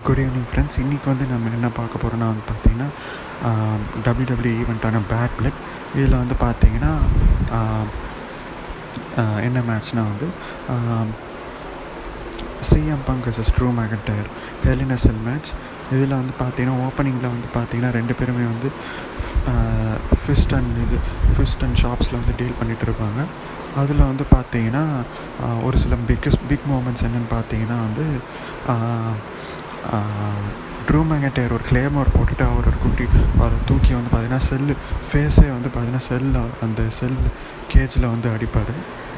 Good evening friends. இன்றைக்கி வந்து நம்ம என்ன பார்க்க போகிறோன்னா வந்து பார்த்திங்கன்னா WWE ஈவெண்ட்டான பேட் பிளட். இதில் வந்து பார்த்திங்கன்னா என்ன மேட்ச்னால் வந்து CM Punk vs Drew McIntyre Hell in a Cell match. இதில் வந்து பார்த்திங்கன்னா ஓப்பனிங்கில் வந்து பார்த்திங்கன்னா ரெண்டு பேருமே வந்து ஃபிஸ்ட் அண்ட் ஷாப்ஸில் வந்து டீல் பண்ணிகிட்டு இருப்பாங்க. அதில் வந்து பார்த்திங்கன்னா ஒரு சில பிக் மூமெண்ட்ஸ் என்னென்னு பார்த்தீங்கன்னா வந்து ட்ரூ மேக்கின்டையர் ஒரு கிளேமோர் போட்டுட்டு அவர் ஒரு குட்டி அவரை தூக்கி வந்து பார்த்திங்கன்னா ஃபேஸே வந்து பார்த்திங்கன்னா அந்த செல் கேஜில் வந்து அடிப்பார்,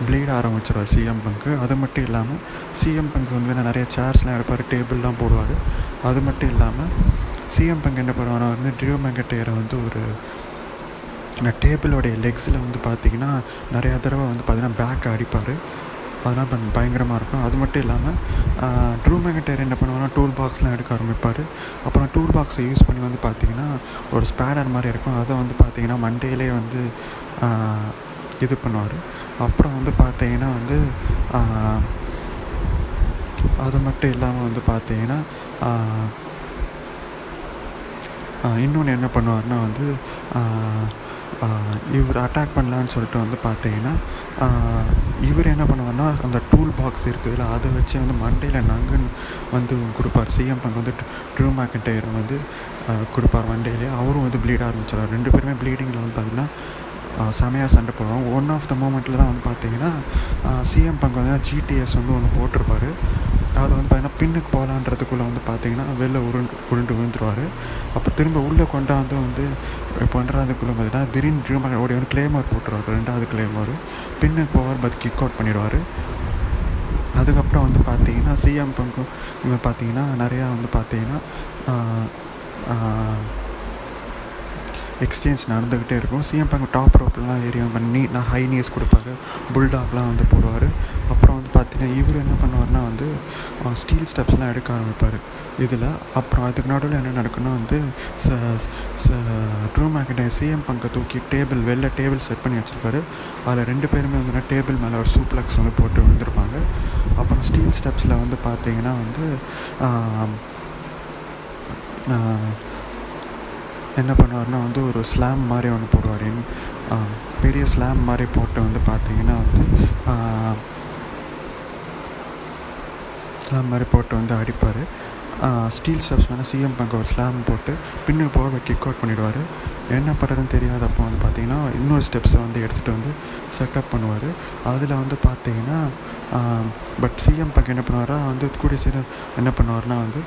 ப்ளீட் ஆரம்பிச்சிடுவார் சிஎம் பங்க்கு. அது மட்டும் இல்லாமல் சிஎம் பங்க் வந்து நிறைய சேர்ஸ்லாம் எடுப்பார், டேபிள்லாம் போடுவார். அது மட்டும் இல்லாமல் சிஎம் பங்க் என்ன பண்ணுவார்னா வந்து ட்ரூ மேக்கின்டையரை வந்து ஒரு டேபிளோடைய லெக்ஸில் வந்து பார்த்திங்கன்னா நிறையா தடவை வந்து பார்த்திங்கன்னா பேக்கை அடிப்பார். அதெல்லாம் பயங்கரமாக இருக்கும். அது மட்டும் இல்லாமல் ட்ரூ மேக்கின்டையர் என்ன பண்ணுவாங்கன்னா டூல் பாக்ஸ்லாம் எடுக்க ஆரம்பிப்பார். அப்புறம் டூல் பாக்ஸை யூஸ் பண்ணி வந்து பார்த்திங்கன்னா ஒரு ஸ்பேனர் மாதிரி இருக்கும், அதை வந்து பார்த்திங்கன்னா மண்டேலே வந்து இது பண்ணுவார். அப்புறம் வந்து பார்த்திங்கன்னா வந்து அது மட்டும் இல்லாமல் வந்து பார்த்திங்கன்னா இன்னொன்று என்ன பண்ணுவார்னா வந்து இவர் அட்டாக் பண்ணலான்னு சொல்லிட்டு வந்து பார்த்தீங்கன்னா இவர் என்ன பண்ணுவார்னா அந்த டூல் பாக்ஸ் இருக்குதுல்ல அதை வச்சு வந்து மண்டையில் நங்குன்னு வந்து கொடுப்பார். சிஎம் பங்க் வந்து ட்ரூ மேக்கின்டையரை வந்து கொடுப்பார் மண்டையிலே. அவரும் வந்து ப்ளீட் ஆரம்பிச்சிடுவார். ரெண்டு பேருமே ப்ளீடிங்கில் வந்து பார்த்திங்கன்னா செமையாக சண்டை போடுவாங்க. ஒன் ஆஃப் த மூமெண்ட்டில் தான் வந்து பார்த்திங்கன்னா சிஎம் பங்க் வந்து ஜிடிஎஸ் வந்து ஒன்று போட்டிருப்பார். அதை வந்து பார்த்திங்கன்னா பின்னுக்கு போகலான்றதுக்குள்ளே வந்து பார்த்திங்கன்னா வெளில உருண்டு விழுந்துருவார். அப்போ திரும்ப உள்ளே கொண்டாந்து வந்து பண்ணுறதுக்குள்ளே பார்த்திங்கன்னா திடீர்னு ட்ரூ மேக்கின்டையர் ஓடி வந்து கிளேமர் போட்டுருவார், ரெண்டாவது கிளேமர் பின்னுக்கு போவார், பட் கிக் அவுட் பண்ணிடுவார். அதுக்கப்புறம் வந்து பார்த்திங்கன்னா சிஎம் பங்க்கும் இங்கே பார்த்திங்கன்னா நிறையா வந்து பார்த்திங்கன்னா எக்ஸ்சேஞ்ச் நடந்துக்கிட்டே இருக்கும். சிஎம் பங்க் டாப் ரோப்லாம் ஏறி நான் ஹை நீஸ் கொடுப்பாரு, புல்டாக்லாம் வந்து போடுவார். அப்புறம் வந்து பார்த்திங்கன்னா இவர் என்ன பண்ணுவார்னா வந்து ஸ்டீல் ஸ்டெப்ஸ்லாம் எடுக்க ஆரம்பிப்பார் இதில். அப்புறம் அதுக்கு நடுவில் என்ன நடக்குன்னா வந்து ட்ரூ மேக்கின்டையர் சிஎம் பங்கை தூக்கி வெளில டேபிள் செட் பண்ணி வச்சுருப்பாரு. அதில் ரெண்டு பேருமே வந்து டேபிள் மேலே ஒரு சூப்ளெக்ஸ் வந்து போட்டு விழுந்திருப்பாங்க. அப்புறம் ஸ்டீல் ஸ்டெப்ஸில் வந்து பார்த்திங்கன்னா வந்து என்ன பண்ணுவார்னா வந்து ஒரு ஸ்லாம் மாதிரி ஒன்று போடுவார், பெரிய ஸ்லாம் மாதிரி போட்டு வந்து பார்த்திங்கன்னா வந்து ஸ்லாம் மாதிரி போட்டு வந்து அடிப்பார். ஸ்டீல் ஸ்டெப்ஸ் மேலே சிஎம் பங்க் ஒரு ஸ்லாம் போட்டு பின்னுக்கு போக கிக் அவுட் பண்ணிவிடுவார். என்ன பண்ணுறதுன்னு தெரியாதப்போ வந்து பார்த்திங்கன்னா இன்னொரு ஸ்டெப்ஸை வந்து எடுத்துகிட்டு வந்து செட்டப் பண்ணுவார். அதில் வந்து பார்த்திங்கன்னா பட் சிஎம் பங்க் என்ன பண்ணுவாரா வந்து கூடிய சீக்கிரம் என்ன பண்ணுவார்னா வந்து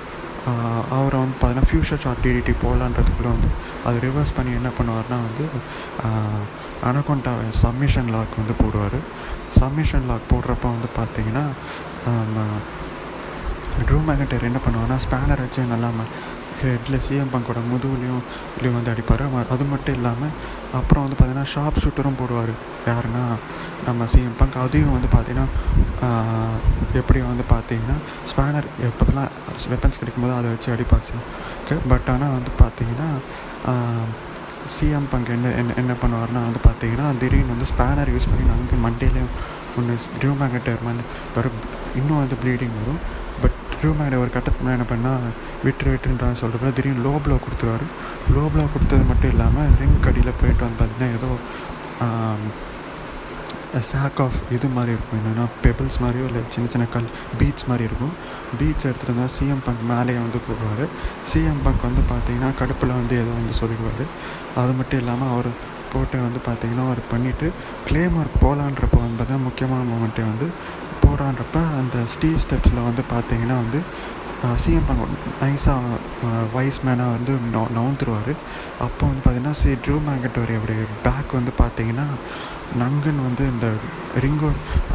அவரை வந்து பார்த்தீங்கன்னா ஃபியூச்சர் ஷாட் டிடிடி போகலான்றதுக்குள்ளே வந்து அது ரிவர்ஸ் பண்ணி என்ன பண்ணுவார்னா வந்து அனகொண்டா சப்மிஷன் லாக் வந்து போடுவார். சப்மிஷன் லாக் போடுறப்ப வந்து பார்த்திங்கன்னா ட்ரூ மேக்கின்டையர் என்ன பண்ணுவார்னா ஸ்பேனர் வச்சு நல்லா ஹெட்டில் சிஎம் பங்கோட முதுகுலையும் வந்து அடிப்பார். அது மட்டும் இல்லாமல் அப்புறம் வந்து பார்த்திங்கன்னா ஷார்ப் ஷூட்டரும் போடுவார். யாருன்னா நம்ம சிஎம் பங்க். அதையும் வந்து பார்த்திங்கன்னா எப்படி வந்து பார்த்திங்கன்னா ஸ்பேனர் எப்போல்லாம் வெப்பன்ஸ் கிடைக்கும்போது அதை வச்சு அடிப்பாச்சு. பட் ஆனால் வந்து பார்த்திங்கன்னா சிஎம் பங்க் என்ன பண்ணுவார்னா வந்து பார்த்திங்கன்னா திடீர்னு வந்து ஸ்பேனர் யூஸ் பண்ணி நாங்கள் மண்டேலேயும் ஒன்று ட்ரூ மேக்கின்டையர் வரும், இன்னும் வந்து ப்ளீடிங் வரும். பட் ட்ரூ மேக்கின்டையர் ஒரு கட்டத்துக்கு மேலே என்ன பண்ணால் விட்டுன்றான்னு சொல்கிறப்ப திடீர்னு லோ ப்ளோ கொடுத்துருவார். லோ ப்ளோ கொடுத்தது மட்டும் இல்லாமல் ரிங் கடியில் போயிட்டு வந்து பார்த்திங்கன்னா ஏதோ சாக் ஆஃப் இது மாதிரி இருக்கும், என்னென்னா பெபிள்ஸ் மாதிரியோ இல்லை சின்ன சின்ன பீச் மாதிரி இருக்கும். பீச் எடுத்துகிட்டு வந்தால் சிஎம் பங்க் மேலேயே வந்து போடுவார். சிஎம் பங்க் வந்து பார்த்திங்கன்னா கடுப்பில் வந்து ஏதோ வந்து சொல்லிடுவார். அது மட்டும் இல்லாமல் அவர் போட்டு வந்து பார்த்திங்கன்னா அவர் பண்ணிவிட்டு கிளேமர் போகலான்றப்போ வந்து பார்த்திங்கன்னா முக்கியமான மூமெண்ட்டே வந்து போகிறான்றப்ப அந்த ஸ்டீல் ஸ்டெப்ஸில் வந்து பார்த்திங்கன்னா வந்து சிஎம் பங்க் நைஸாக வைஸ் மேனாக வந்து நவுந்துருவார். அப்போ வந்து பார்த்திங்கன்னா ட்ரூ மேக்கின்டையருடைய பேக் வந்து பார்த்திங்கன்னா நங்கன் வந்து இந்த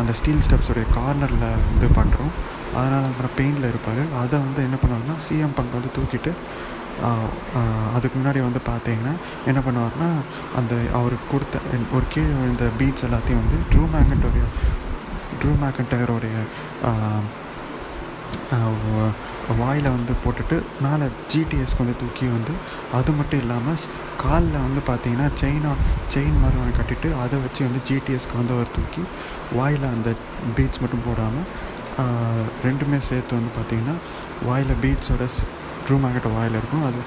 அந்த ஸ்டீல் ஸ்டெப்ஸோடைய கார்னரில் வந்து பண்ணுறோம். அதனால் அப்புறம் பெயினில் இருப்பார். அதை வந்து என்ன பண்ணுவார்னா சிஎம் பங்க் வந்து தூக்கிட்டு அதுக்கு முன்னாடி வந்து பார்த்தீங்கன்னா என்ன பண்ணுவார்னா அந்த அவருக்கு கொடுத்த ஒரு கீழே விழுந்த பீட்ஸ் எல்லாத்தையும் வந்து ட்ரூ மேக்கின்டையரோடைய வாயில் வந்து போட்டுட்டு மேலே ஜிடிஎஸ்க்கு வந்து தூக்கி வந்து அது மட்டும் இல்லாமல் காலில் வந்து பார்த்திங்கன்னா செயின் மாதிரி ஒன்று கட்டிட்டு அதை வச்சு வந்து ஜிடிஎஸ்க்கு வந்து அவர் தூக்கி வாயில் அந்த பீட்ஸ் மட்டும் போடாமல் ரெண்டுமே சேர்த்து வந்து பார்த்திங்கன்னா வாயில் பீட்ஸோட ட்ரூ மேக்னெட்டோ வாயில் இருக்கும். அது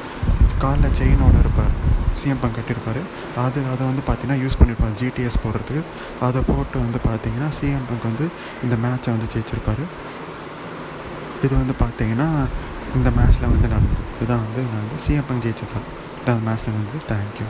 காலில் செயினோடு இருப்பார், சிஎம் பங்க் கட்டியிருப்பார். அதை வந்து பார்த்திங்கன்னா யூஸ் பண்ணியிருப்பார் ஜிடிஎஸ் போடுறதுக்கு. அதை போட்டு வந்து பார்த்திங்கன்னா சிஎம் பங்க் வந்து இந்த மேட்சை வந்து ஜெயிச்சிருப்பார். இது வந்து பார்த்திங்கன்னா இந்த மேட்ச்சில் வந்து நடந்தது. இதுதான் வந்து சிஎம் பங்க் ஜெயிச்சிருப்பார். இதான் மேட்ச்சில் நடந்தது. தேங்க்யூ.